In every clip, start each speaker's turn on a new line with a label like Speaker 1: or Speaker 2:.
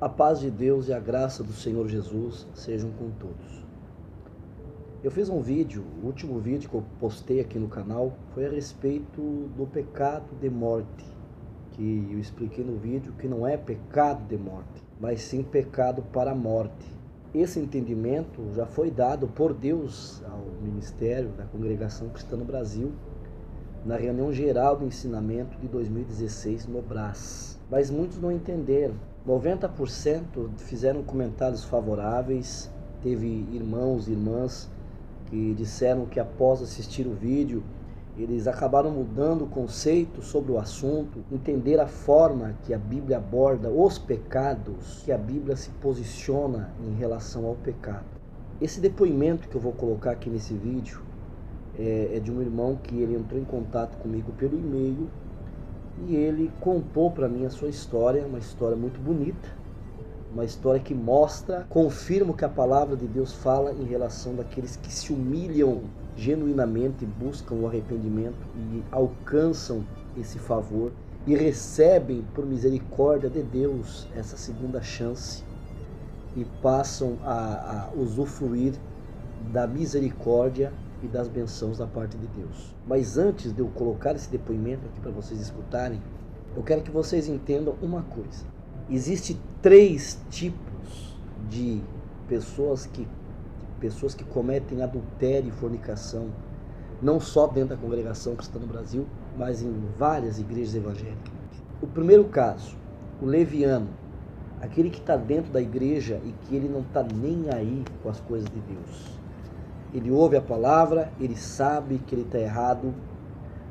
Speaker 1: A paz de Deus e a graça do Senhor Jesus sejam com todos. Eu fiz um vídeo, o último vídeo que eu postei aqui no canal foi a respeito do pecado de morte, que eu expliquei no vídeo que não é pecado de morte, mas sim pecado para a morte. Esse entendimento já foi dado por Deus ao ministério da Congregação Cristã no Brasil, na reunião geral do ensinamento de 2016 no Brás. Mas muitos não entenderam. 90% fizeram comentários favoráveis. Teve irmãos e irmãs que disseram que após assistir o vídeo, eles acabaram mudando o conceito sobre o assunto, entender a forma que a Bíblia aborda os pecados, que a Bíblia se posiciona em relação ao pecado. Esse depoimento que eu vou colocar aqui nesse vídeo é de um irmão que ele entrou em contato comigo pelo e-mail e ele contou para mim a sua história, uma história muito bonita, uma história que mostra, confirma o que a palavra de Deus fala em relação daqueles que se humilham genuinamente, buscam o arrependimento e alcançam esse favor e recebem por misericórdia de Deus essa segunda chance e passam a usufruir da misericórdia e das bênçãos da parte de Deus. Mas antes de eu colocar esse depoimento aqui para vocês escutarem, eu quero que vocês entendam uma coisa. Existem 3 tipos de pessoas que cometem adultério e fornicação, não só dentro da Congregação Cristã no Brasil, mas em várias igrejas evangélicas. O primeiro caso, o leviano, aquele que está dentro da igreja e que ele não está nem aí com as coisas de Deus. Ele ouve a palavra, ele sabe que ele está errado,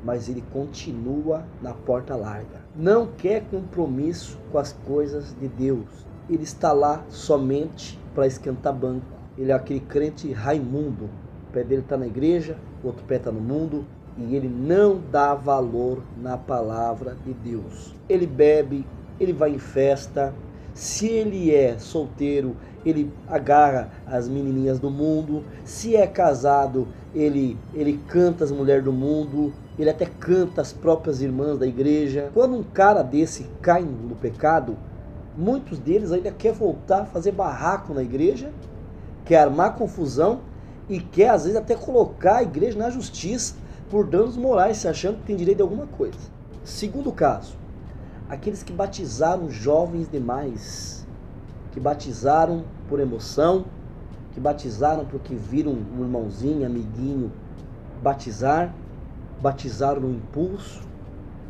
Speaker 1: mas ele continua na porta larga. Não quer compromisso com as coisas de Deus. Ele está lá somente para esquentar banco. Ele é aquele crente Raimundo. O pé dele está na igreja, o outro pé está no mundo, e ele não dá valor na palavra de Deus. Ele bebe, ele vai em festa. Se ele é solteiro, ele agarra as menininhas do mundo. Se é casado, ele canta as mulheres do mundo. Ele até canta as próprias irmãs da igreja. Quando um cara desse cai no pecado, muitos deles ainda quer voltar a fazer barraco na igreja, quer armar confusão e quer às vezes até colocar a igreja na justiça por danos morais, se achando que tem direito a alguma coisa. Segundo caso, aqueles que batizaram jovens demais, que batizaram por emoção, que batizaram porque viram um irmãozinho, amiguinho batizaram no impulso,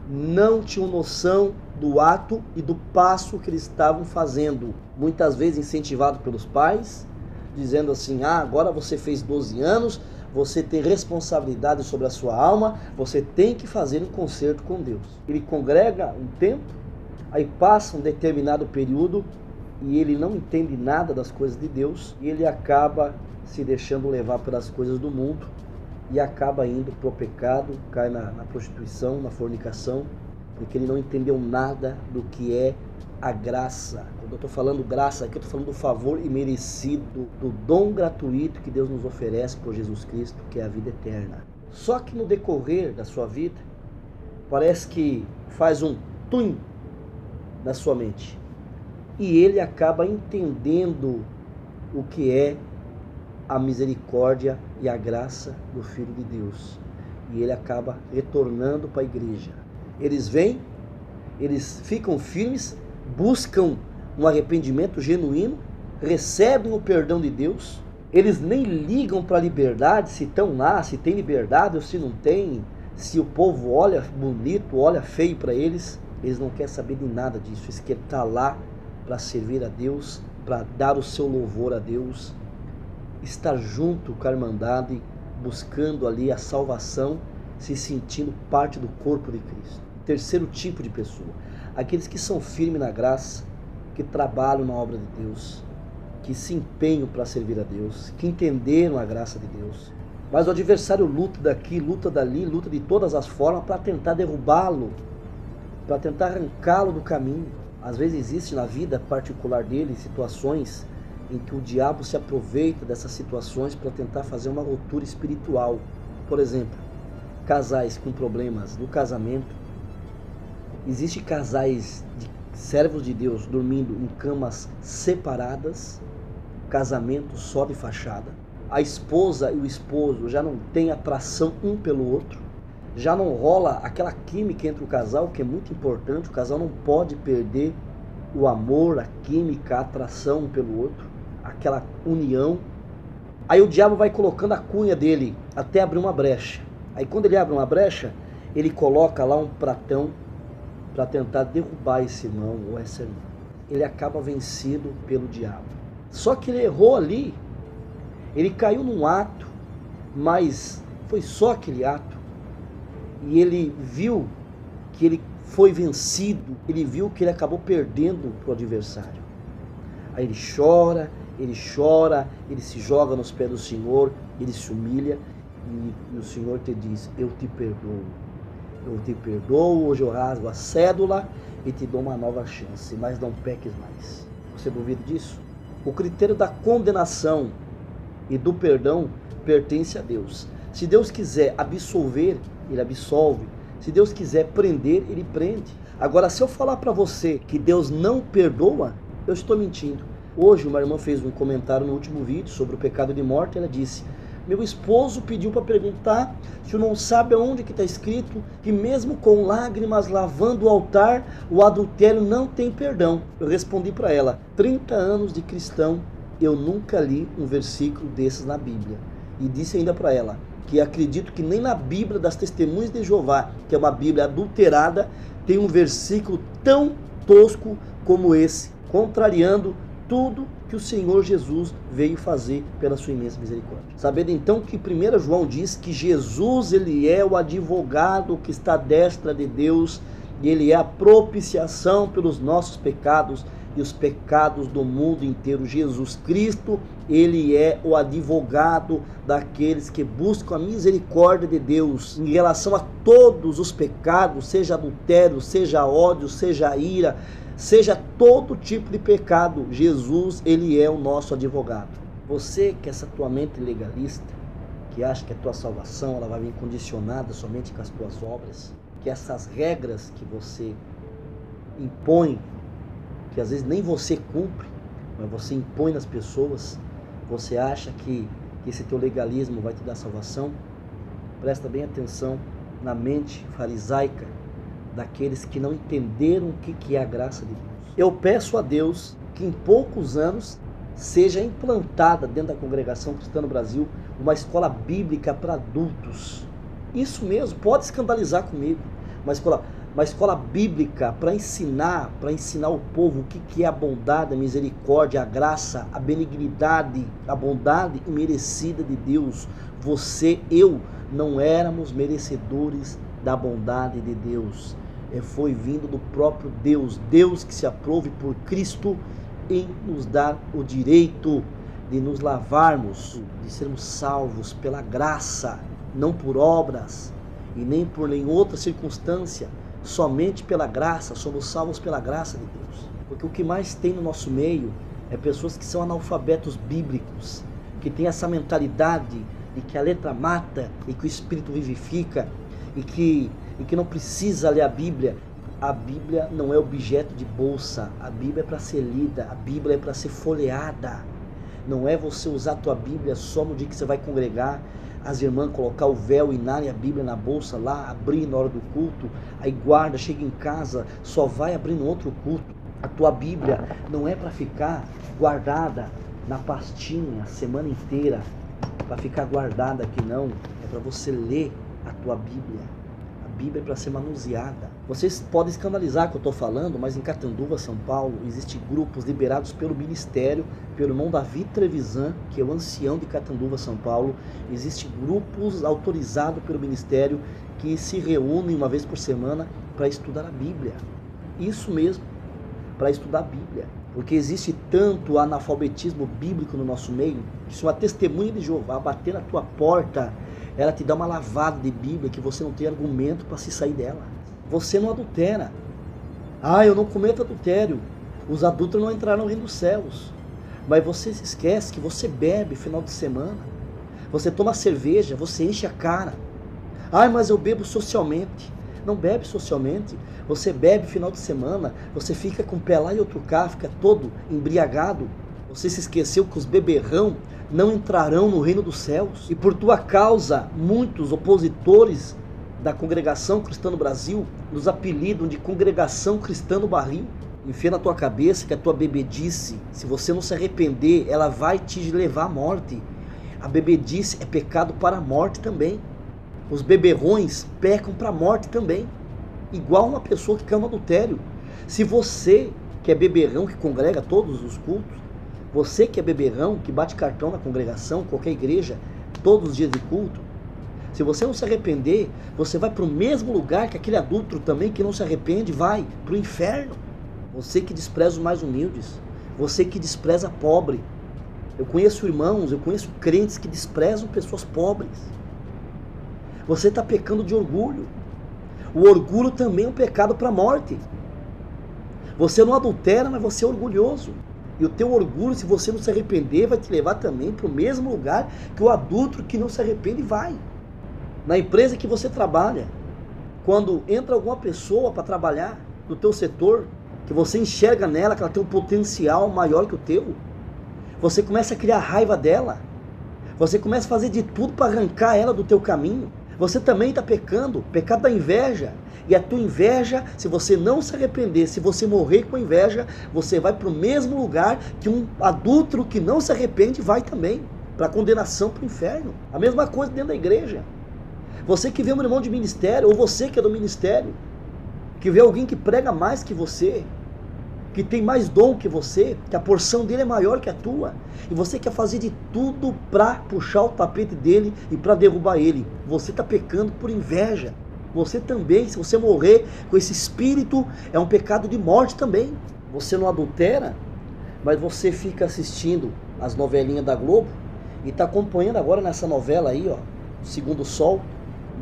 Speaker 1: não tinham noção do ato e do passo que eles estavam fazendo, muitas vezes incentivado pelos pais, dizendo assim, agora você fez 12 anos, você tem responsabilidade sobre a sua alma, você tem que fazer um concerto com Deus. Ele congrega um tempo, aí passa um determinado período e ele não entende nada das coisas de Deus e ele acaba se deixando levar pelas coisas do mundo e acaba indo para o pecado, cai na prostituição, na fornicação, porque ele não entendeu nada do que é a graça. Quando eu estou falando graça aqui, eu estou falando do favor imerecido, do dom gratuito que Deus nos oferece por Jesus Cristo, que é a vida eterna. Só que no decorrer da sua vida, parece que faz um tum na sua mente. E ele acaba entendendo o que é a misericórdia e a graça do Filho de Deus. E ele acaba retornando para a igreja. Eles vêm, eles ficam firmes, buscam um arrependimento genuíno, recebem o perdão de Deus, eles nem ligam para a liberdade, se estão lá, se tem liberdade ou se não tem, se o povo olha bonito, olha feio para eles não querem saber de nada disso, eles querem estar lá para servir a Deus, para dar o seu louvor a Deus, estar junto com a irmandade, buscando ali a salvação, se sentindo parte do corpo de Cristo. Terceiro tipo de pessoa, aqueles que são firmes na graça, que trabalham na obra de Deus, que se empenham para servir a Deus, que entenderam a graça de Deus. Mas o adversário luta daqui, luta dali, luta de todas as formas para tentar derrubá-lo, para tentar arrancá-lo do caminho. Às vezes existe na vida particular dele situações em que o diabo se aproveita dessas situações para tentar fazer uma ruptura espiritual. Por exemplo, casais com problemas no casamento. Existem casais de servos de Deus dormindo em camas separadas, casamento só de fachada. A esposa e o esposo já não têm atração um pelo outro, já não rola aquela química entre o casal, que é muito importante. O casal não pode perder o amor, a química, a atração um pelo outro, aquela união. Aí o diabo vai colocando a cunha dele até abrir uma brecha. Aí quando ele abre uma brecha, ele coloca lá um pratão para tentar derrubar esse irmão ou essa irmã. Ele acaba vencido pelo diabo. Só que ele errou ali, ele caiu num ato, mas foi só aquele ato. E ele viu que ele foi vencido, ele viu que ele acabou perdendo para o adversário. Aí ele chora, ele se joga nos pés do Senhor, ele se humilha e o Senhor te diz: eu te perdoo, hoje eu rasgo a cédula e te dou uma nova chance, mas não peques mais. Você duvida disso? O critério da condenação e do perdão pertence a Deus. Se Deus quiser absolver, Ele absolve. Se Deus quiser prender, Ele prende. Agora, se eu falar para você que Deus não perdoa, eu estou mentindo. Hoje uma irmã fez um comentário no último vídeo sobre o pecado de morte. Ela disse: meu esposo pediu para perguntar se eu não sabe aonde que está escrito que mesmo com lágrimas lavando o altar, o adultério não tem perdão. Eu respondi para ela: 30 anos de cristão, eu nunca li um versículo desses na Bíblia. E disse ainda para ela que acredito que nem na Bíblia das Testemunhas de Jeová, que é uma Bíblia adulterada, tem um versículo tão tosco como esse, contrariando tudo que o Senhor Jesus veio fazer pela sua imensa misericórdia. Sabendo então que 1 João diz que Jesus, ele é o advogado que está à destra de Deus, e ele é a propiciação pelos nossos pecados e os pecados do mundo inteiro. Jesus Cristo, ele é o advogado daqueles que buscam a misericórdia de Deus em relação a todos os pecados, seja adultério, seja ódio, seja ira, seja todo tipo de pecado. Jesus, ele é o nosso advogado. Você que essa tua mente legalista, que acha que a tua salvação ela vai vir condicionada somente com as tuas obras, que essas regras que você impõe, que às vezes nem você cumpre, mas você impõe nas pessoas, você acha que esse teu legalismo vai te dar salvação? Presta bem atenção na mente farisaica daqueles que não entenderam o que é a graça de Deus. Eu peço a Deus que em poucos anos seja implantada dentro da congregação cristã no Brasil uma escola bíblica para adultos. Isso mesmo, pode escandalizar comigo, uma escola bíblica para ensinar o povo o que é a bondade, a misericórdia, a graça, a benignidade, a bondade imerecida de Deus. Você, eu, não éramos merecedores da bondade de Deus. Foi vindo do próprio Deus, Deus que se aprove por Cristo em nos dar o direito de nos lavarmos, de sermos salvos pela graça, não por obras e nem por nenhuma outra circunstância. Somente pela graça, somos salvos pela graça de Deus. Porque o que mais tem no nosso meio é pessoas que são analfabetos bíblicos, que têm essa mentalidade de que a letra mata e que o Espírito vivifica e que não precisa ler a Bíblia. A Bíblia não é objeto de bolsa, a Bíblia é para ser lida, a Bíblia é para ser folheada. Não é você usar a tua Bíblia só no dia que você vai congregar, as irmãs colocar o véu e narem a Bíblia na bolsa lá, abrir na hora do culto, aí guarda, chega em casa, só vai abrir no outro culto. A tua Bíblia não é para ficar guardada na pastinha a semana inteira, para ficar guardada aqui não, é para você ler a tua Bíblia. A Bíblia é para ser manuseada. Vocês podem escandalizar que eu estou falando, mas em Catanduva, São Paulo, existem grupos liberados pelo ministério, pelo irmão Davi Trevisan, que é o ancião de Catanduva, São Paulo. Existem grupos autorizados pelo ministério que se reúnem uma vez por semana para estudar a Bíblia. Isso mesmo, para estudar a Bíblia. Porque existe tanto analfabetismo bíblico no nosso meio, que se uma testemunha de Jeová bater na tua porta, ela te dá uma lavada de Bíblia que você não tem argumento para se sair dela. Você não adultera. Eu não cometo adultério. Os adúlteros não entraram no reino dos céus. Mas você se esquece que você bebe final de semana. Você toma cerveja, você enche a cara. Mas eu bebo socialmente. não bebe socialmente, você bebe final de semana, você fica com o pé lá e outro cá, fica todo embriagado. Você se esqueceu que os beberrão não entrarão no reino dos céus. E por tua causa, muitos opositores da congregação cristã no Brasil nos apelidam de congregação cristã no barril. Enfia na tua cabeça que a tua bebedice, se você não se arrepender, ela vai te levar à morte. A bebedice é pecado para a morte também. Os beberrões pecam para a morte também. Igual uma pessoa que cai no adultério. Se você que é beberrão, que congrega todos os cultos, você que é beberrão, que bate cartão na congregação, qualquer igreja, todos os dias de culto, se você não se arrepender, você vai para o mesmo lugar que aquele adúltero também que não se arrepende, vai para o inferno. Você que despreza os mais humildes, você que despreza pobre. Eu conheço irmãos, eu conheço crentes que desprezam pessoas pobres. Você está pecando de orgulho. O orgulho também é um pecado para a morte. Você não adultera, mas você é orgulhoso. E o teu orgulho, se você não se arrepender, vai te levar também para o mesmo lugar que o adúltero que não se arrepende vai. Na empresa que você trabalha, quando entra alguma pessoa para trabalhar no teu setor, que você enxerga nela que ela tem um potencial maior que o teu, você começa a criar raiva dela, você começa a fazer de tudo para arrancar ela do teu caminho. Você também está pecando, pecado da inveja. E a tua inveja, se você não se arrepender, se você morrer com inveja, você vai para o mesmo lugar que um adúltero que não se arrepende vai também, para condenação para o inferno. A mesma coisa dentro da igreja. Você que vê um irmão de ministério, ou você que é do ministério, que vê alguém que prega mais que você, que tem mais dom que você, que a porção dele é maior que a tua, e você quer fazer de tudo para puxar o tapete dele e para derrubar ele. Você está pecando por inveja. Você também, se você morrer com esse espírito, é um pecado de morte também. Você não adultera, mas você fica assistindo as novelinhas da Globo e está acompanhando agora nessa novela aí, ó, Segundo o Sol,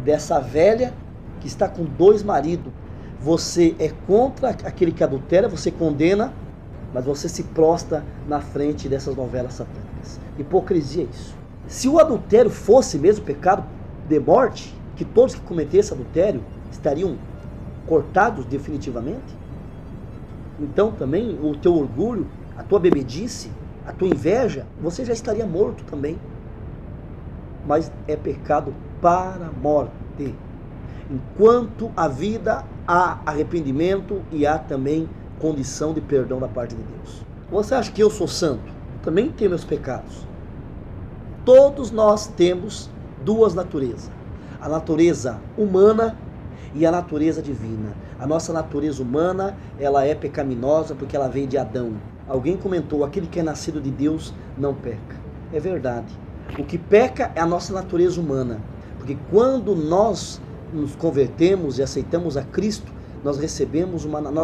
Speaker 1: dessa velha que está com 2 maridos. Você é contra aquele que adultera, você condena, mas você se prostra na frente dessas novelas satânicas. Hipocrisia é isso. Se o adultério fosse mesmo pecado de morte, que todos que cometessem adultério estariam cortados definitivamente, então também o teu orgulho, a tua bebedice, a tua inveja, você já estaria morto também. Mas é pecado para a morte. Enquanto a vida, há arrependimento e há também condição de perdão da parte de Deus. Você acha que eu sou santo? Eu também tenho meus pecados. Todos nós temos 2 naturezas. A natureza humana e a natureza divina. A nossa natureza humana, ela é pecaminosa porque ela vem de Adão. Alguém comentou, aquele que é nascido de Deus não peca. É verdade. O que peca é a nossa natureza humana. Porque quando nós nos convertemos e aceitamos a Cristo, nós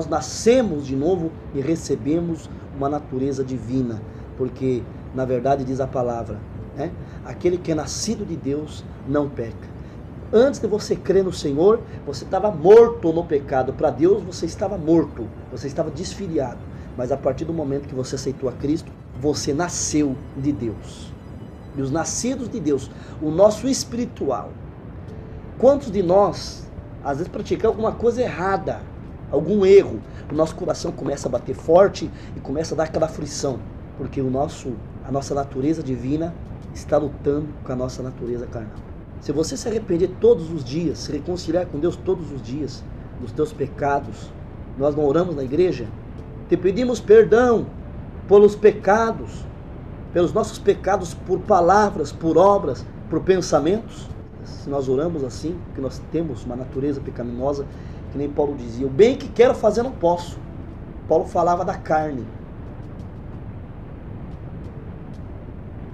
Speaker 1: nascemos de novo e recebemos uma natureza divina. Porque, na verdade, diz a palavra, né? Aquele que é nascido de Deus não peca. Antes de você crer no Senhor, você estava morto no pecado. Para Deus você estava morto, você estava desfiliado. Mas a partir do momento que você aceitou a Cristo, você nasceu de Deus. E os nascidos de Deus, o nosso espiritual. Quantos de nós, às vezes, praticamos alguma coisa errada, algum erro, o nosso coração começa a bater forte e começa a dar aquela aflição, porque a nossa natureza divina está lutando com a nossa natureza carnal. Se você se arrepender todos os dias, se reconciliar com Deus todos os dias, dos teus pecados, nós não oramos na igreja, te pedimos perdão pelos pecados, pelos nossos pecados por palavras, por obras, por pensamentos. Se nós oramos assim, porque nós temos uma natureza pecaminosa, que nem Paulo dizia, o bem que quero fazer não posso. Paulo falava da carne.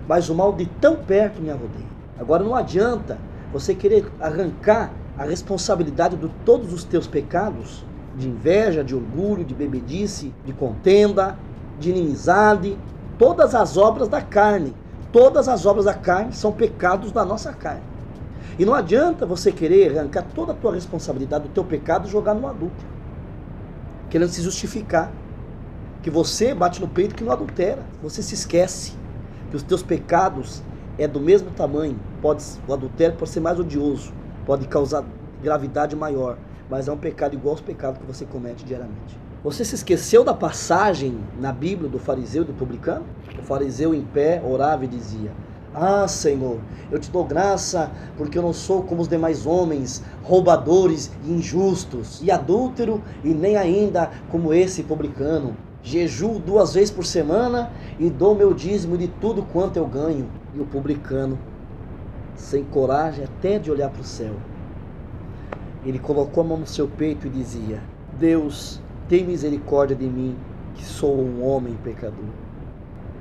Speaker 1: Mas o mal de tão perto me rodeia. Agora não adianta você querer arrancar a responsabilidade de todos os teus pecados, de inveja, de orgulho, de bebedice, de contenda, de inimizade, todas as obras da carne. Todas as obras da carne são pecados da nossa carne. E não adianta você querer arrancar toda a tua responsabilidade do teu pecado e jogar no adúltero, querendo se justificar, que você bate no peito que não adultera. Você se esquece que os teus pecados é do mesmo tamanho. O adultério pode ser mais odioso, pode causar gravidade maior, mas é um pecado igual aos pecados que você comete diariamente. Você se esqueceu da passagem na Bíblia do fariseu e do publicano? O fariseu em pé orava e dizia: ah, Senhor, eu te dou graça porque eu não sou como os demais homens, roubadores e injustos, e adúltero, e nem ainda como esse publicano. Jejuo 2 vezes por semana e dou meu dízimo de tudo quanto eu ganho. E o publicano, sem coragem até de olhar para o céu, ele colocou a mão no seu peito e dizia: Deus, tem misericórdia de mim, que sou um homem pecador.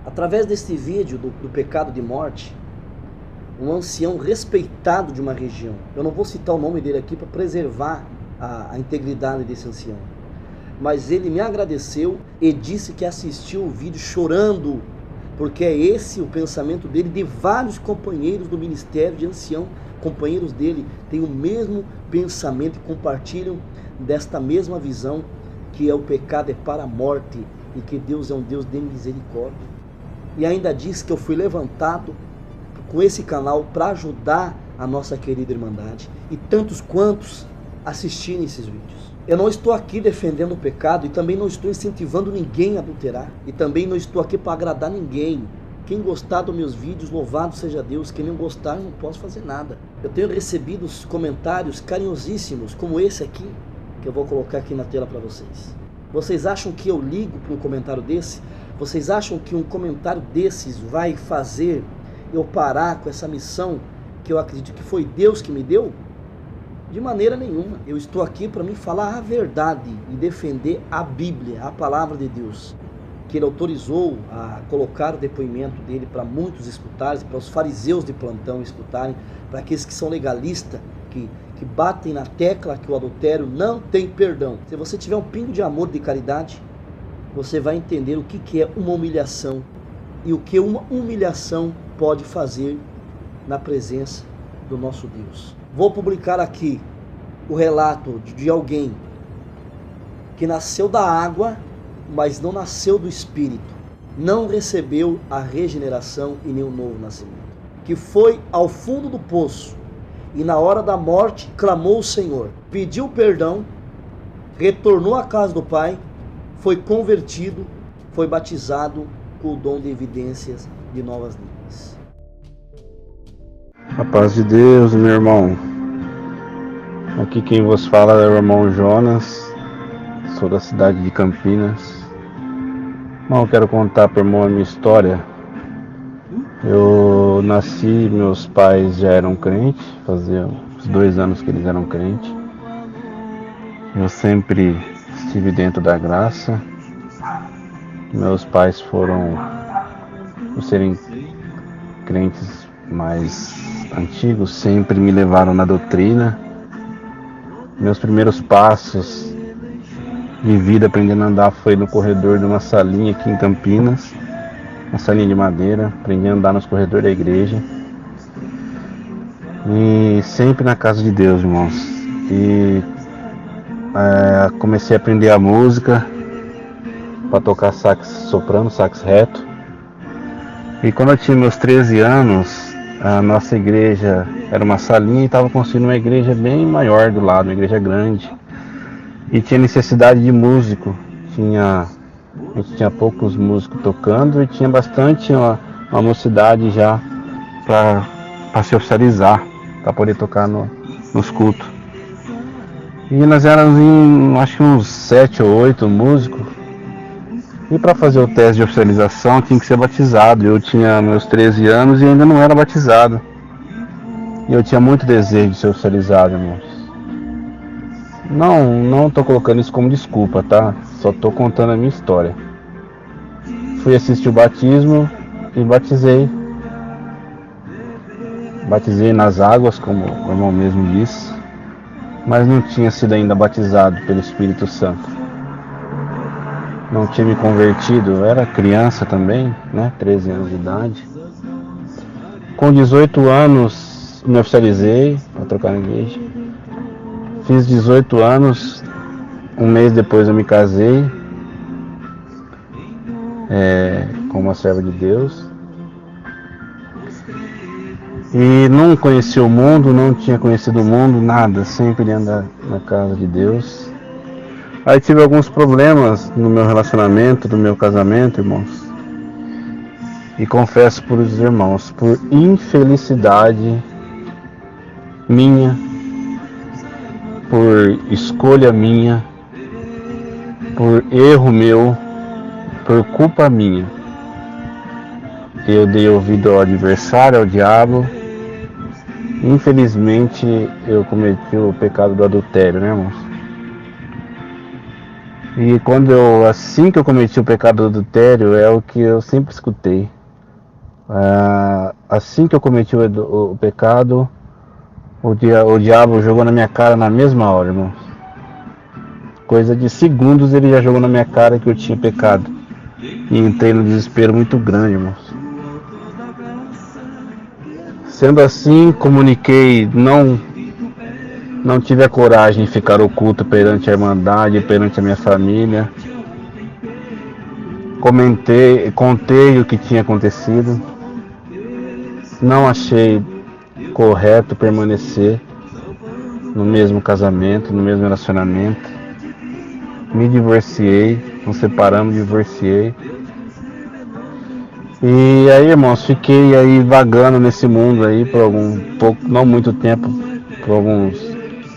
Speaker 1: Através deste vídeo do pecado de morte, um ancião respeitado de uma região, eu não vou citar o nome dele aqui para preservar a integridade desse ancião, mas ele me agradeceu e disse que assistiu o vídeo chorando, porque é esse o pensamento dele, de vários companheiros do ministério de ancião. Companheiros dele têm o mesmo pensamento e compartilham desta mesma visão, que é o pecado é para a morte e que Deus é um Deus de misericórdia. E ainda diz que eu fui levantado com esse canal para ajudar a nossa querida Irmandade e tantos quantos assistirem esses vídeos. Eu não estou aqui defendendo o pecado e também não estou incentivando ninguém a adulterar. E também não estou aqui para agradar ninguém. Quem gostar dos meus vídeos, louvado seja Deus. Quem não gostar, não posso fazer nada. Eu tenho recebido comentários carinhosíssimos, como esse aqui, que eu vou colocar aqui na tela para vocês. Vocês acham que eu ligo para um comentário desse? Vocês acham que um comentário desses vai fazer eu parar com essa missão que eu acredito que foi Deus que me deu? De maneira nenhuma. Eu estou aqui para me falar a verdade e defender a Bíblia, a palavra de Deus, que Ele autorizou a colocar o depoimento dele para muitos escutarem, para os fariseus de plantão escutarem, para aqueles que são legalistas, que batem na tecla que o adultério não tem perdão. Se você tiver um pingo de amor e de caridade, você vai entender o que é uma humilhação e o que uma humilhação pode fazer na presença do nosso Deus. Vou publicar aqui o relato de alguém que nasceu da água, mas não nasceu do Espírito, não recebeu a regeneração e nem o novo nascimento, que foi ao fundo do poço e na hora da morte clamou o Senhor, pediu perdão, retornou à casa do Pai, foi convertido, foi batizado com o dom de evidências de novas línguas.
Speaker 2: A paz de Deus, meu irmão. Aqui quem vos fala é o irmão Jonas, sou da cidade de Campinas. Irmão, eu quero contar para o irmão a minha história. Eu nasci, meus pais já eram crentes, fazia uns 2 anos que eles eram crentes. Eu sempre estive dentro da graça. Meus pais foram, por serem crentes mais antigos, sempre me levaram na doutrina. Meus primeiros passos de vida aprendendo a andar foi no corredor de uma salinha aqui em Campinas, uma salinha de madeira. Aprendi a andar nos corredores da igreja e sempre na casa de Deus, irmãos. E comecei a aprender a música para tocar sax soprano, sax reto. E quando eu tinha meus 13 anos, a nossa igreja era uma salinha e estava construindo uma igreja bem maior do lado, uma igreja grande. E tinha necessidade de músico. A gente tinha poucos músicos tocando e tinha bastante uma mocidade já para se oficializar, para poder tocar nos cultos. E nós éramos acho que uns 7 ou 8 músicos. E para fazer o teste de oficialização tinha que ser batizado. Eu tinha meus 13 anos e ainda não era batizado. E eu tinha muito desejo de ser oficializado, irmãos. Não estou colocando isso como desculpa, tá? Só estou contando a minha história. Fui assistir o batismo e batizei. Batizei nas águas, como o irmão mesmo disse. Mas não tinha sido ainda batizado pelo Espírito Santo. Não tinha me convertido, eu era criança também, né? 13 anos de idade. Com 18 anos me oficializei para trocar na igreja. Fiz 18 anos, um mês depois eu me casei com uma serva de Deus. E não conheci o mundo, não tinha conhecido o mundo, nada, sempre andar na casa de Deus. Aí tive alguns problemas no meu relacionamento, no meu casamento, irmãos. E confesso para os irmãos, por infelicidade minha, por escolha minha, por erro meu, por culpa minha, eu dei ouvido ao adversário, ao diabo. Infelizmente eu cometi o pecado do adultério, né, irmãos? E assim que eu cometi o pecado do adultério, é o que eu sempre escutei. Assim que eu cometi o pecado, o diabo jogou na minha cara na mesma hora, irmãos. Coisa de segundos ele já jogou na minha cara que eu tinha pecado. E entrei num desespero muito grande, irmãos. Sendo assim, comuniquei, não tive a coragem de ficar oculto perante a Irmandade, perante a minha família. Contei o que tinha acontecido. Não achei correto permanecer no mesmo casamento, no mesmo relacionamento. Me divorciei, nos separamos, divorciei. E aí, irmãos, fiquei aí vagando nesse mundo aí por não muito tempo, por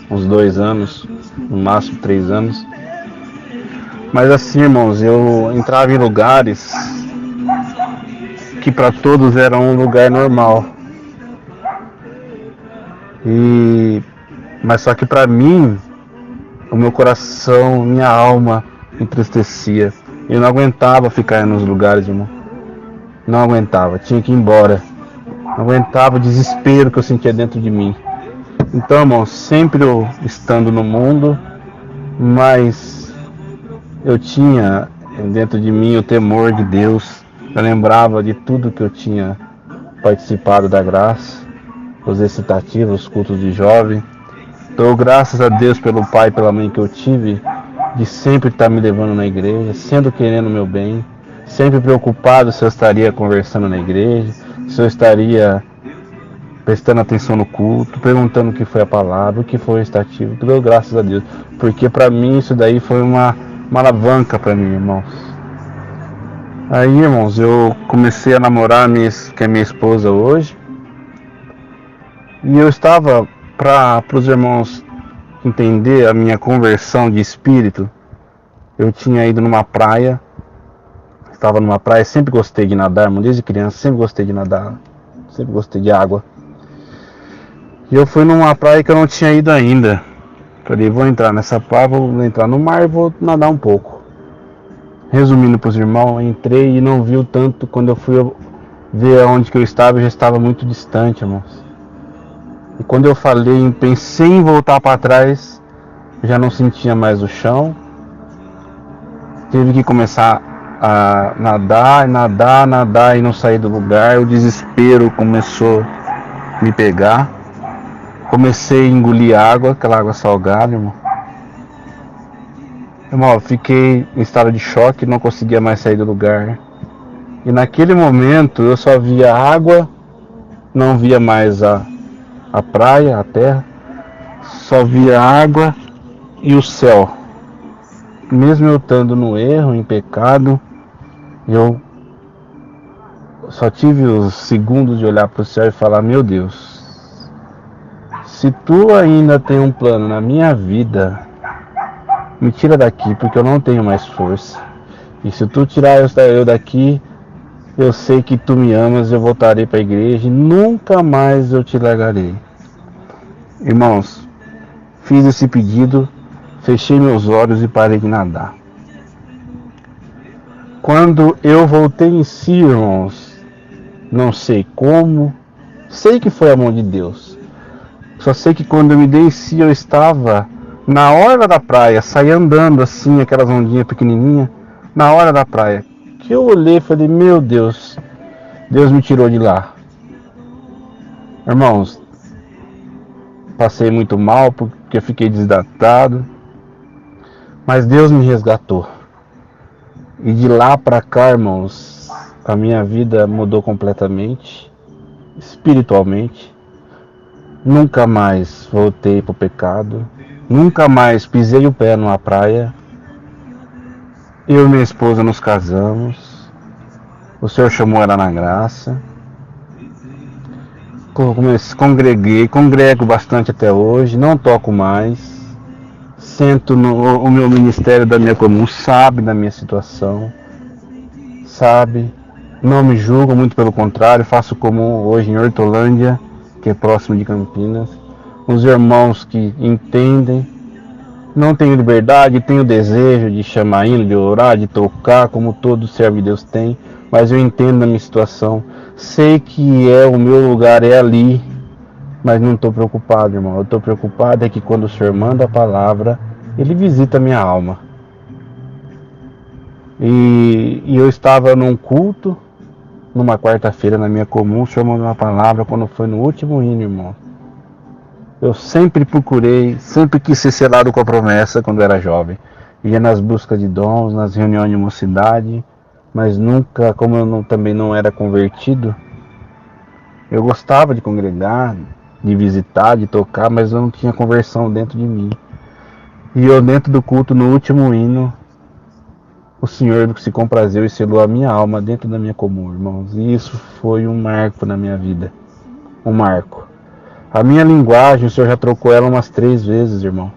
Speaker 2: uns 2 anos, no máximo 3 anos. Mas assim, irmãos, eu entrava em lugares que para todos era um lugar normal. Mas só que para mim, o meu coração, minha alma entristecia. Eu não aguentava ficar nos lugares, irmão. Não aguentava, tinha que ir embora. Não aguentava o desespero que eu sentia dentro de mim. Então, irmão, sempre eu estando no mundo, mas eu tinha dentro de mim o temor de Deus. Eu lembrava de tudo que eu tinha participado da graça, os recitativos, os cultos de jovem. Dou graças a Deus pelo pai e pela mãe que eu tive, de sempre estar me levando na igreja, sempre querendo o meu bem, sempre preocupado se eu estaria conversando na igreja, se eu estaria prestando atenção no culto, perguntando o que foi a palavra, o que foi o recitativo. Dou graças a Deus, porque para mim isso daí foi uma alavanca para mim, irmãos. Aí, irmãos, eu comecei a namorar que é minha esposa hoje, e eu estava, para os irmãos entender a minha conversão de espírito, eu tinha ido numa praia, estava numa praia, sempre gostei de nadar, irmão, desde criança, sempre gostei de nadar, sempre gostei de água. E eu fui numa praia que eu não tinha ido ainda. Falei, vou entrar nessa praia, vou entrar no mar e vou nadar um pouco. Resumindo para os irmãos, entrei e não vi o tanto. Quando eu fui ver onde que eu estava, eu já estava muito distante, irmãos. E quando eu pensei em voltar para trás, já não sentia mais o chão. Tive que começar a nadar e não sair do lugar. O desespero começou a me pegar. Comecei a engolir água, aquela água salgada, irmão. Irmão, eu fiquei em estado de choque, não conseguia mais sair do lugar. E naquele momento eu só via água, não via mais a praia, a terra. Só via água e o céu. Mesmo eu estando no erro, em pecado, eu só tive os segundos de olhar para o céu e falar, meu Deus, se tu ainda tem um plano na minha vida, me tira daqui, porque eu não tenho mais força. E se tu tirar eu daqui, eu sei que tu me amas, eu voltarei para a igreja e nunca mais eu te largarei. Irmãos, fiz esse pedido, fechei meus olhos e parei de nadar. Quando eu voltei em si, irmãos, não sei como, sei que foi a mão de Deus. Só sei que quando eu me dei em si, eu estava na hora da praia, saí andando assim, aquelas ondinhas pequenininhas, na hora da praia. Que eu olhei e falei, meu Deus, Deus me tirou de lá. Irmãos, passei muito mal porque eu fiquei desidratado, mas Deus me resgatou. E de lá pra cá, irmãos, a minha vida mudou completamente. espiritualmente. Nunca mais voltei para o pecado. Nunca mais pisei o pé numa praia. Eu e minha esposa nos casamos. O Senhor chamou ela na graça. Congrego bastante até hoje. Não toco mais. Sento o meu ministério da minha comum, sabe da minha situação. Sabe. Não me julgo, muito pelo contrário. Faço comum hoje em Hortolândia, que é próximo de Campinas. Os irmãos que entendem. Não tenho liberdade, tenho desejo de chamar hino, de orar, de tocar, como todo servo de Deus tem, mas eu entendo a minha situação. Sei que o meu lugar é ali, mas não estou preocupado, irmão. Eu estou preocupado é que quando o Senhor manda a palavra, Ele visita a minha alma. E eu estava num culto, numa quarta-feira na minha comum, o Senhor mandou uma palavra quando foi no último hino, irmão. Eu sempre procurei, sempre quis ser selado com a promessa quando era jovem. Ia nas buscas de dons, nas reuniões de mocidade, mas nunca, como eu também não era convertido, eu gostava de congregar, de visitar, de tocar, mas eu não tinha conversão dentro de mim. E eu dentro do culto, no último hino, o Senhor se comprazeu e selou a minha alma dentro da minha comum, irmãos. E isso foi um marco na minha vida, um marco. A minha linguagem, o Senhor já trocou ela umas 3 vezes, irmão.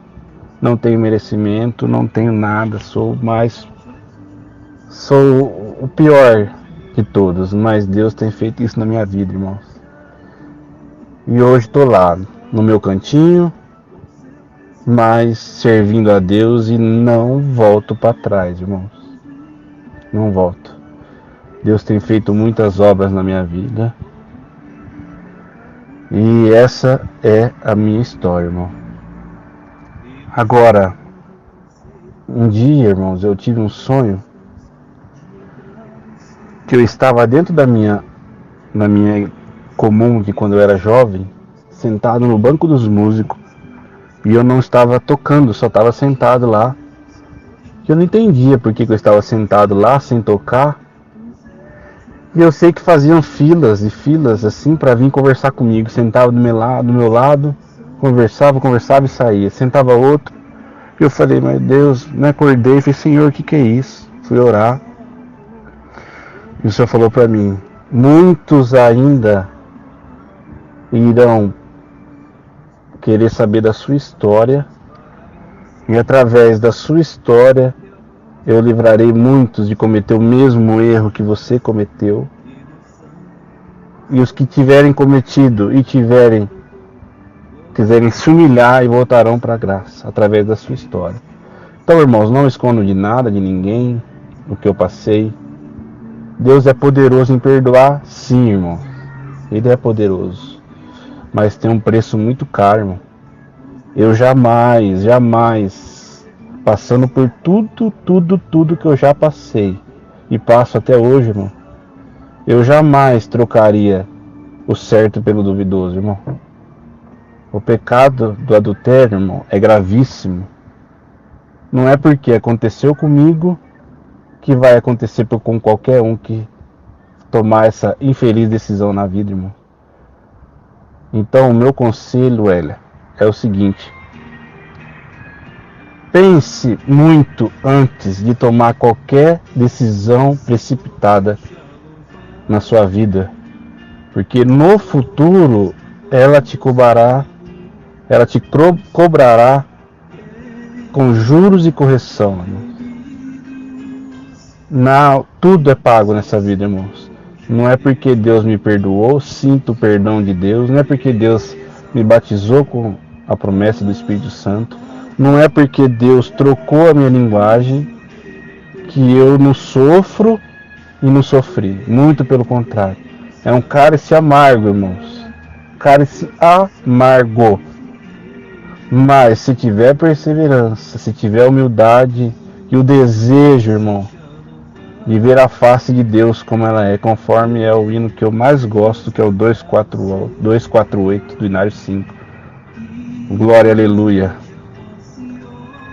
Speaker 2: Não tenho merecimento, não tenho nada, sou o pior de todos, mas Deus tem feito isso na minha vida, irmãos. E hoje estou lá, no meu cantinho, mas servindo a Deus e não volto para trás, irmãos. Não volto. Deus tem feito muitas obras na minha vida. E essa é a minha história, irmão. Agora, um dia, irmãos, eu tive um sonho que eu estava dentro da minha comum de quando eu era jovem, sentado no banco dos músicos, e eu não estava tocando, só estava sentado lá. Eu não entendia por que eu estava sentado lá sem tocar. E eu sei que faziam filas e filas assim para vir conversar comigo. Sentava do meu lado, conversava e saía. Sentava outro. E eu falei, meu Deus, me acordei e falei, Senhor, o que é isso? Fui orar. E o Senhor falou para mim, muitos ainda irão querer saber da sua história. E através da sua história, eu livrarei muitos de cometer o mesmo erro que você cometeu. E os que tiverem cometido e quiserem se humilhar e voltarão para a graça, através da sua história. Então, irmãos, não escondo de nada, de ninguém, o que eu passei. Deus é poderoso em perdoar? Sim, irmão. Ele é poderoso. Mas tem um preço muito caro, irmão. Eu jamais, passando por tudo que eu já passei e passo até hoje, irmão, eu jamais trocaria o certo pelo duvidoso, irmão. O pecado do adultério, irmão, é gravíssimo. Não é porque aconteceu comigo que vai acontecer com qualquer um que tomar essa infeliz decisão na vida, irmão. Então, o meu conselho, é o seguinte: pense muito antes de tomar qualquer decisão precipitada na sua vida, porque no futuro ela te cobrará com juros e correção. Não, tudo é pago nessa vida, irmãos. Não é porque Deus me perdoou, sinto o perdão de Deus, não é porque Deus me batizou com a promessa do Espírito Santo, não é porque Deus trocou a minha linguagem que eu não sofro e não sofri. Muito pelo contrário. É um cálice amargo, irmãos. Cálice amargo. Mas se tiver perseverança, se tiver humildade e o desejo, irmão, de ver a face de Deus como ela é, conforme é o hino que eu mais gosto, que é o 248 do Inário 5. Glória, aleluia.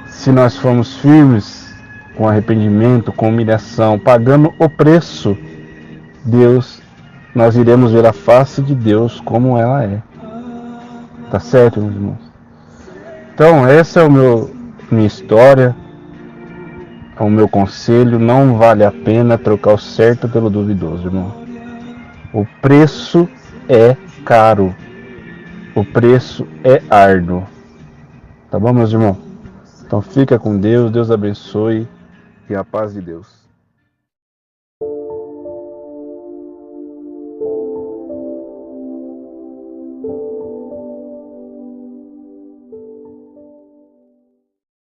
Speaker 2: Se nós formos firmes, com arrependimento, com humilhação, pagando o preço, Deus nós iremos ver a face de Deus como ela é. Tá certo, meus irmãos? Então, essa é minha história, é o meu conselho. Não vale a pena trocar o certo pelo duvidoso, irmão. O preço é caro. O preço é árduo. Tá bom, meus irmãos? Então fica com Deus, Deus abençoe e a paz de Deus.